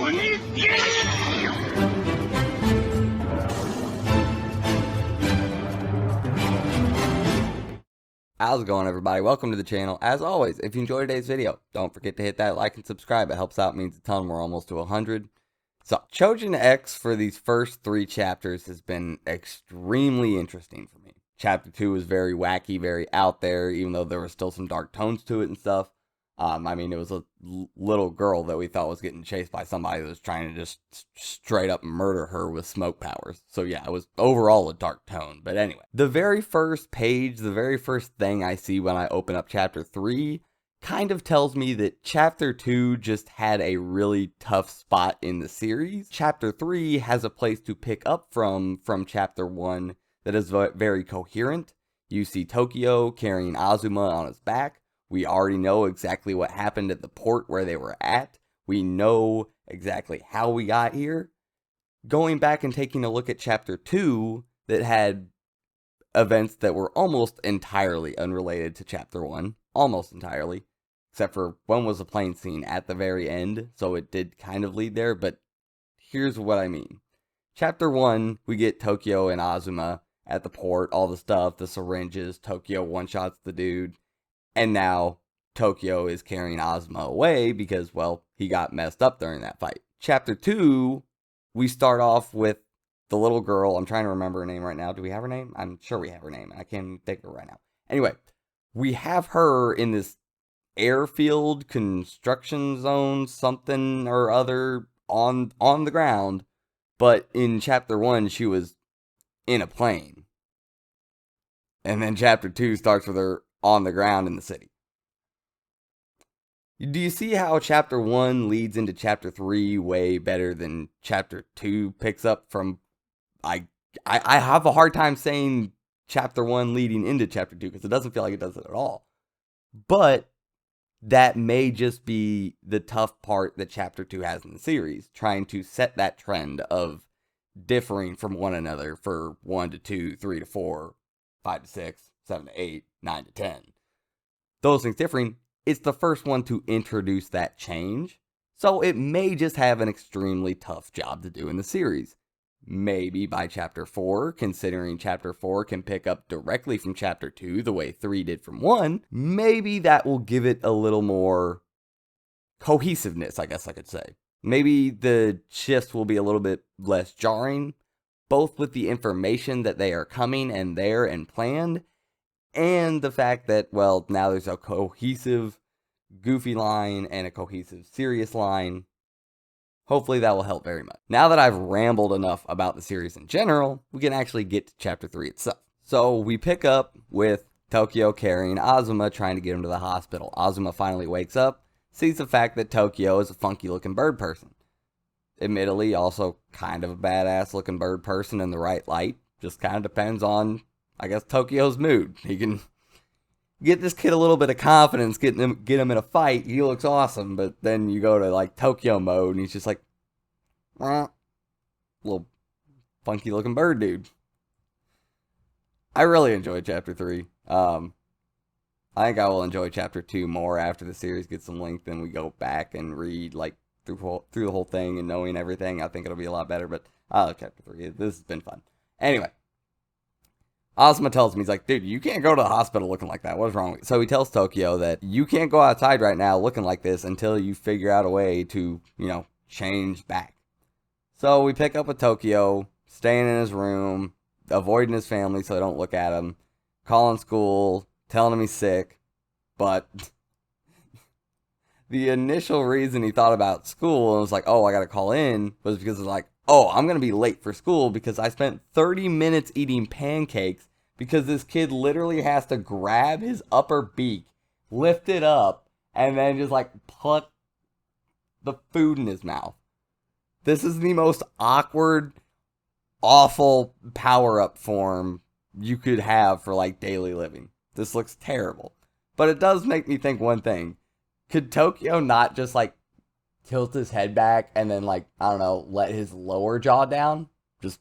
How's it going, everybody? Welcome to the channel. As always, if you enjoyed today's video, don't forget to hit that like and subscribe. It helps out, means a ton. We're almost to 100. So, Choujin X for these first 3 chapters has been extremely interesting for me. Chapter 2 was very wacky, very out there, even though there was still some dark tones to it and stuff. I mean, it was a little girl that we thought was getting chased by somebody that was trying to just straight up murder her with smoke powers. So yeah, it was overall a dark tone. But anyway, the very first page, the very first thing I see when I open up chapter 3 kind of tells me that chapter 2 just had a really tough spot in the series. Chapter 3 has a place to pick up from chapter 1 that is very coherent. You see Tokyo carrying Azuma on his back. We already know exactly what happened at the port where they were at. We know exactly how we got here. Going back and taking a look at chapter 2 that had events that were almost entirely unrelated to chapter 1. Almost entirely. Except for one was a plane scene at the very end, so it did kind of lead there, but here's what I mean. Chapter 1, we get Tokyo and Azuma at the port, all the stuff, the syringes, Tokyo one-shots the dude. And now Tokyo is carrying Azuma away because, well, he got messed up during that fight. Chapter 2, we start off with the little girl. I'm trying to remember her name right now. Do we have her name? I'm sure we have her name. I can't think of her right now. Anyway, we have her in this airfield construction zone, something or other on the ground. But in chapter 1, she was in a plane. And then chapter 2 starts with her on the ground in the city. Do you see how chapter 1 leads into chapter 3 way better than chapter 2 picks up from? I have a hard time saying chapter 1 leading into chapter 2 because it doesn't feel like it does it at all. But that may just be the tough part that chapter 2 has in the series, trying to set that trend of differing from one another for 1 to 2, 3 to 4, 5 to 6, 7 to 8, 9 to 10. Those things differing, it's the first one to introduce that change. So it may just have an extremely tough job to do in the series. Maybe by chapter 4, considering chapter 4 can pick up directly from chapter 2 the way 3 did from 1, maybe that will give it a little more cohesiveness, I guess I could say. Maybe the shifts will be a little bit less jarring, both with the information that they are coming and there and planned, and the fact that, well, now there's a cohesive, goofy line and a cohesive, serious line. Hopefully that will help very much. Now that I've rambled enough about the series in general, we can actually get to chapter 3 itself. So we pick up with Tokyo carrying Azuma, trying to get him to the hospital. Azuma finally wakes up, sees the fact that Tokyo is a funky looking bird person. Admittedly, also kind of a badass looking bird person in the right light. Just kind of depends on, I guess, Tokyo's mood. He can get this kid a little bit of confidence, get him in a fight. He looks awesome, but then you go to like Tokyo mode and he's just like, little funky looking bird dude. I really enjoyed chapter 3. I think I will enjoy chapter 2 more after the series gets some length and we go back and read like through the whole thing and knowing everything. I think it'll be a lot better, but I like chapter 3. This has been fun. Anyway, Azuma tells him, he's like, dude, you can't go to the hospital looking like that. What is wrong with you? So he tells Tokyo that you can't go outside right now looking like this until you figure out a way to, change back. So we pick up with Tokyo, staying in his room, avoiding his family so they don't look at him, calling school, telling him he's sick. But the initial reason he thought about school and was like, oh, I got to call in, was because it's like, oh, I'm going to be late for school because I spent 30 minutes eating pancakes because this kid literally has to grab his upper beak, lift it up, and then just like pluck the food in his mouth. This is the most awkward, awful power-up form you could have for like daily living. This looks terrible. But it does make me think one thing. Could Tokyo not just like tilt his head back and then like, I don't know, let his lower jaw down? Just,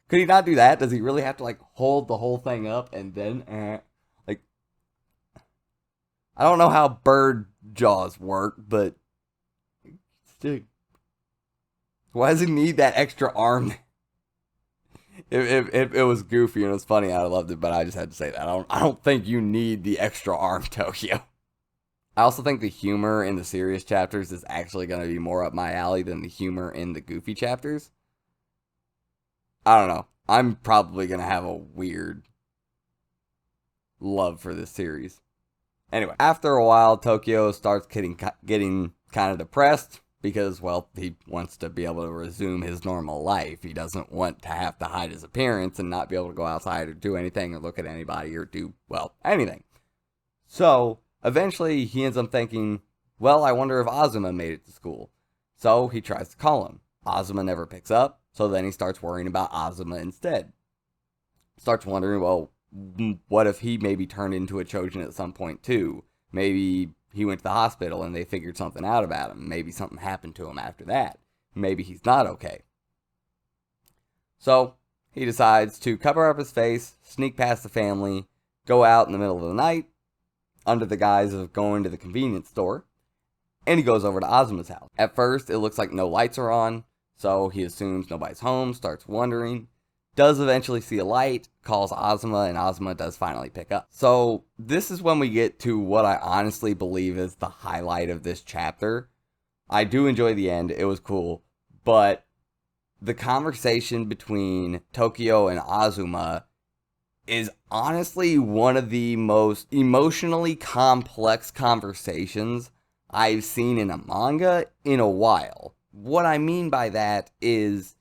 could he not do that? Does he really have to like hold the whole thing up and then like, I don't know how bird jaws work, but still, why does he need that extra arm? If it was goofy and it was funny, I loved it, but I just had to say that. I don't think you need the extra arm, Tokyo. I also think the humor in the serious chapters is actually going to be more up my alley than the humor in the goofy chapters. I don't know. I'm probably going to have a weird love for this series. Anyway, after a while, Tokyo starts getting kind of depressed because, well, he wants to be able to resume his normal life. He doesn't want to have to hide his appearance and not be able to go outside or do anything or look at anybody or do, well, anything. So, eventually, he ends up thinking, well, I wonder if Azuma made it to school. So, he tries to call him. Azuma never picks up, so then he starts worrying about Azuma instead. Starts wondering, well, what if he maybe turned into a Choujin at some point too? Maybe he went to the hospital and they figured something out about him. Maybe something happened to him after that. Maybe he's not okay. So he decides to cover up his face, sneak past the family, go out in the middle of the night under the guise of going to the convenience store, and he goes over to Azuma's house. At first, it looks like no lights are on, so he assumes nobody's home, starts wondering, does eventually see a light, calls Azuma, and Azuma does finally pick up. So this is when we get to what I honestly believe is the highlight of this chapter. I do enjoy the end, it was cool, but the conversation between Tokyo and Azuma is honestly one of the most emotionally complex conversations I've seen in a manga in a while. What I mean by that is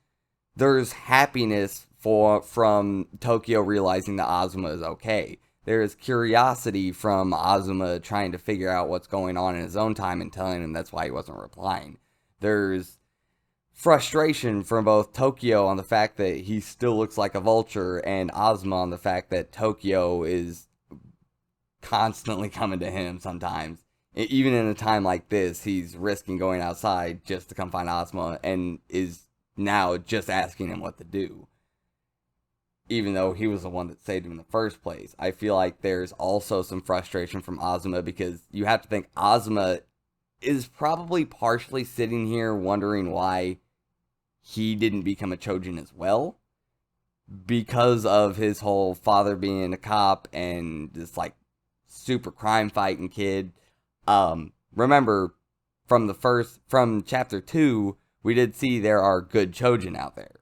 there's happiness from Tokyo realizing that Azuma is okay. There is curiosity from Azuma trying to figure out what's going on in his own time and telling him that's why he wasn't replying. There's frustration from both Tokyo on the fact that he still looks like a vulture and Azuma on the fact that Tokyo is constantly coming to him sometimes. Even in a time like this, he's risking going outside just to come find Azuma and is now just asking him what to do. Even though he was the one that saved him in the first place. I feel like there's also some frustration from Azuma because you have to think Azuma is probably partially sitting here wondering why he didn't become a Choujin as well. Because of his whole father being a cop and this like super crime fighting kid. Remember from chapter 2, we did see there are good Choujin out there.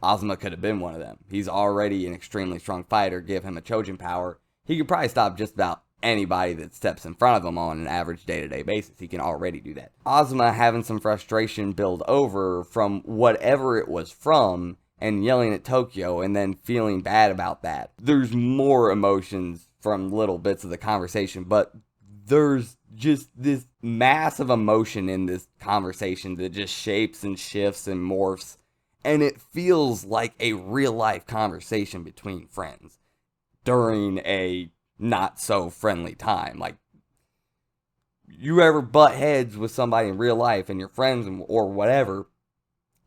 Azuma could have been one of them. He's already an extremely strong fighter. Give him a Choujin power, he could probably stop just about anybody that steps in front of him on an average day-to-day basis. He can already do that. Azuma having some frustration build over from whatever it was from and yelling at Tokyo and then feeling bad about that. There's more emotions from little bits of the conversation, but there's just this massive emotion in this conversation that just shapes and shifts and morphs. And it feels like a real life conversation between friends during a not so friendly time. Like, you ever butt heads with somebody in real life and your friends or whatever,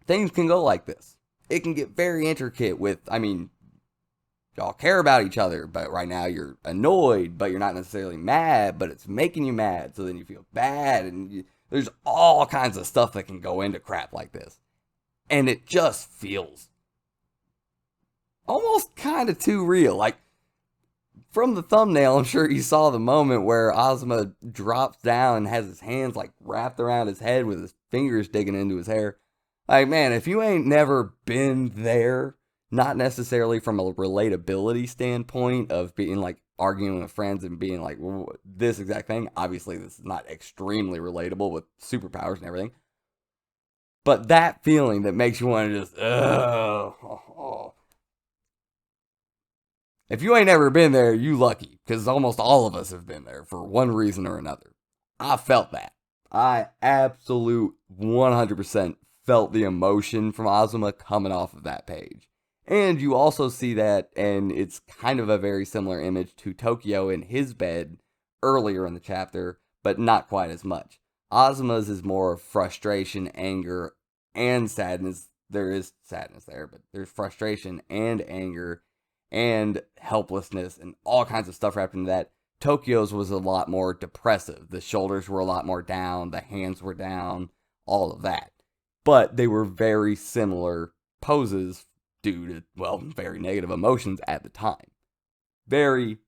things can go like this. It can get very intricate with, I mean, y'all care about each other, but right now you're annoyed, but you're not necessarily mad, but it's making you mad, so then you feel bad, and there's all kinds of stuff that can go into crap like this. And it just feels almost kind of too real. Like, from the thumbnail, I'm sure you saw the moment where Azuma drops down and has his hands like wrapped around his head with his fingers digging into his hair. Like, man, if you ain't never been there, not necessarily from a relatability standpoint of being like arguing with friends and being like this exact thing. Obviously, this is not extremely relatable with superpowers and everything. But that feeling that makes you want to just, If you ain't ever been there, you lucky, because almost all of us have been there for one reason or another. I felt that. I absolute 100% felt the emotion from Azuma coming off of that page. And you also see that, and it's kind of a very similar image to Tokyo in his bed earlier in the chapter, but not quite as much. Azuma's is more frustration, anger, and sadness. There is sadness there, but there's frustration and anger and helplessness and all kinds of stuff wrapped into that. Tokyo's was a lot more depressive. The shoulders were a lot more down, the hands were down, all of that. But they were very similar poses due to, well, very negative emotions at the time. Very,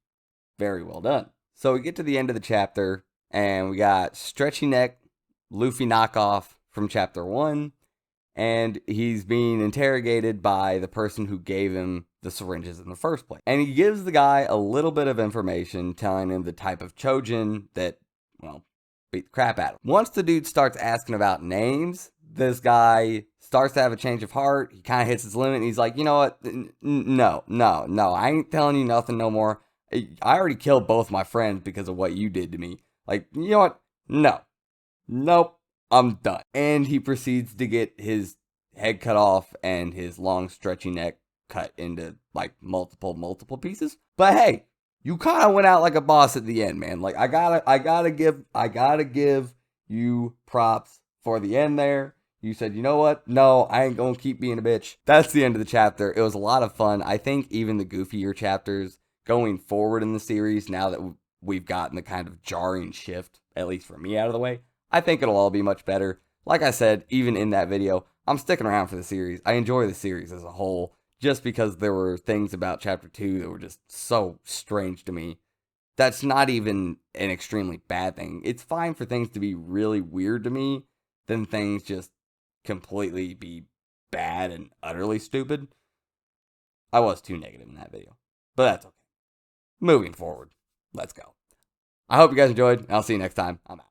very well done. So we get to the end of the chapter, and we got Stretchy Neck, Luffy knockoff from chapter 1, and he's being interrogated by the person who gave him the syringes in the first place. And he gives the guy a little bit of information, telling him the type of Choujin that, well, beat the crap out of him. Once the dude starts asking about names, this guy starts to have a change of heart. He kind of hits his limit, and he's like, you know what? No, I ain't telling you nothing no more. I already killed both my friends because of what you did to me. Like, you know what? No. Nope. I'm done. And he proceeds to get his head cut off and his long stretchy neck cut into like multiple pieces. But hey, you kind of went out like a boss at the end, man. Like I gotta give you props for the end there. You said, you know what? No, I ain't gonna keep being a bitch. That's the end of the chapter. It was a lot of fun. I think even the goofier chapters going forward in the series, now that we've gotten the kind of jarring shift, at least for me, out of the way, I think it'll all be much better. Like I said, even in that video, I'm sticking around for the series. I enjoy the series as a whole, just because there were things about Chapter 2 that were just so strange to me. That's not even an extremely bad thing. It's fine for things to be really weird to me than things just completely be bad and utterly stupid. I was too negative in that video, but that's okay. Moving forward, let's go. I hope you guys enjoyed, and I'll see you next time. I'm out.